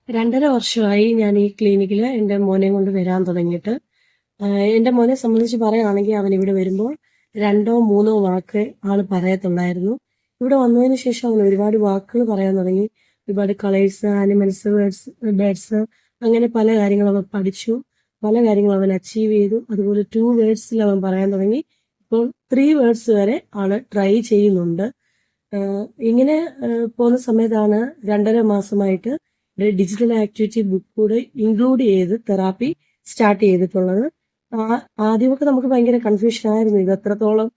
2.5 വർഷമായി ഞാൻ ഈ ക്ലിനിക്കിൽ എൻ്റെ മോനെ കൊണ്ട് വരാൻ തുടങ്ങിയിട്ട്. എൻ്റെ മോനെ സംബന്ധിച്ച് പറയുകയാണെങ്കിൽ അവൻ ഇവിടെ വരുമ്പോൾ 2-3 വാക്ക് ആൾ പറയത്തുള്ളായിരുന്നു. ഇവിടെ വന്നതിന് ശേഷം അവൻ ഒരുപാട് വാക്കുകൾ പറയാൻ തുടങ്ങി. ഒരുപാട് കളേഴ്സ്, ആനിമൽസ്, ബേർഡ്സ് അങ്ങനെ പല കാര്യങ്ങളും അവൻ പഠിച്ചു. പല കാര്യങ്ങളും അവൻ അച്ചീവ് ചെയ്തു. അതുപോലെ 2 വേർഡ്സിൽ അവൻ പറയാൻ തുടങ്ങി. ഇപ്പോൾ 3 വേർഡ്സ് വരെ ആള് ട്രൈ ചെയ്യുന്നുണ്ട്. ഇങ്ങനെ പോകുന്ന സമയത്താണ് 2.5 മാസമായിട്ട് ഡിജിറ്റൽ ആക്ടിവിറ്റി ബുക്ക് കൂടെ ഇൻക്ലൂഡ് ചെയ്ത് തെറാപ്പി സ്റ്റാർട്ട് ചെയ്തിട്ടുള്ളത്. ആദ്യമൊക്കെ നമുക്ക് ഭയങ്കര കൺഫ്യൂഷൻ ആയിരുന്നു. ഇത് എത്രത്തോളം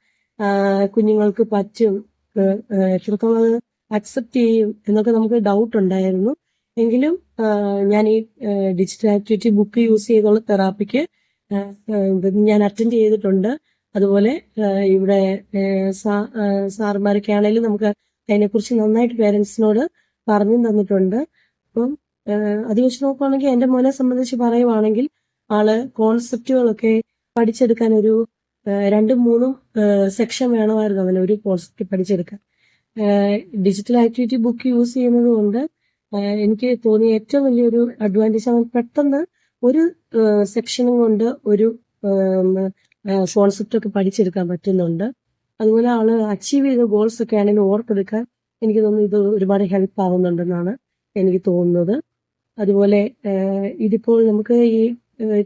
കുഞ്ഞുങ്ങൾക്ക് പറ്റും, എത്രത്തോളം അത് അക്സെപ്റ്റ് ചെയ്യും എന്നൊക്കെ നമുക്ക് ഡൗട്ട് ഉണ്ടായിരുന്നു. എങ്കിലും ഞാൻ ഈ ഡിജിറ്റൽ ആക്ടിവിറ്റി ബുക്ക് യൂസ് ചെയ്തുള്ള തെറാപ്പിക്ക് ഞാൻ അറ്റൻഡ് ചെയ്തിട്ടുണ്ട്. അതുപോലെ ഇവിടെ സാറുമാരൊക്കെ ആണെങ്കിലും നമുക്ക് അതിനെക്കുറിച്ച് നന്നായിട്ട് പേരൻസിനോട് പറഞ്ഞു തന്നിട്ടുണ്ട്. അപ്പം അത് വെച്ച് നോക്കുകയാണെങ്കിൽ എൻ്റെ മോനെ സംബന്ധിച്ച് പറയുവാണെങ്കിൽ ആള് കോൺസെപ്റ്റുകളൊക്കെ പഠിച്ചെടുക്കാൻ ഒരു 2-3 സെക്ഷൻ വേണമായിരുന്നു അവന് ഒരു കോൺസെപ്റ്റ് പഠിച്ചെടുക്കാൻ. ഡിജിറ്റൽ ആക്ടിവിറ്റി ബുക്ക് യൂസ് ചെയ്യുന്നത് കൊണ്ട് എനിക്ക് തോന്നിയ ഏറ്റവും വലിയൊരു അഡ്വാൻറ്റേജ് അവൻ പെട്ടെന്ന് ഒരു സെക്ഷനും കൊണ്ട് ഒരു കോൺസെപ്റ്റ് ഒക്കെ പഠിച്ചെടുക്കാൻ പറ്റുന്നുണ്ട്. അതുപോലെ ആള് അച്ചീവ് ചെയ്ത ഗോൾസ് ഒക്കെ ആണെങ്കിലും ഓർത്തെടുക്കാൻ എനിക്ക് തോന്നുന്നു ഇത് ഒരുപാട് ഹെൽപ്പ് ആവുന്നുണ്ടെന്നാണ് എനിക്ക് തോന്നുന്നത്. അതുപോലെ ഇതിപ്പോൾ നമുക്ക് ഈ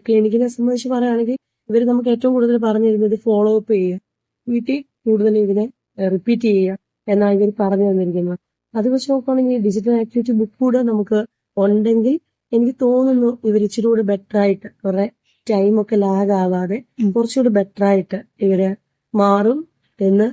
ക്ലിനിക്കിനെ സംബന്ധിച്ച് പറയുകയാണെങ്കിൽ ഇവർ നമുക്ക് ഏറ്റവും കൂടുതൽ പറഞ്ഞു തരുന്നത് ഫോളോ അപ്പ് ചെയ്യുക, വീട്ടിൽ കൂടുതൽ ഇതിനെ റിപ്പീറ്റ് ചെയ്യുക എന്നാണ് ഇവർ പറഞ്ഞു തന്നിരിക്കുന്നത്. അത് വെച്ച് നോക്കുകയാണെങ്കിൽ ഡിജിറ്റൽ ആക്ടിവിറ്റി ബുക്ക് കൂടെ നമുക്ക് ഉണ്ടെങ്കിൽ എനിക്ക് തോന്നുന്നു ഇവർ ഇച്ചിരി കൂടെ ബെറ്റർ ആയിട്ട് കുറെ ടൈമൊക്കെ ലാഗ് ആവാതെ കുറച്ചുകൂടി ബെറ്റർ ആയിട്ട് ഇവര് മാറും എന്ന്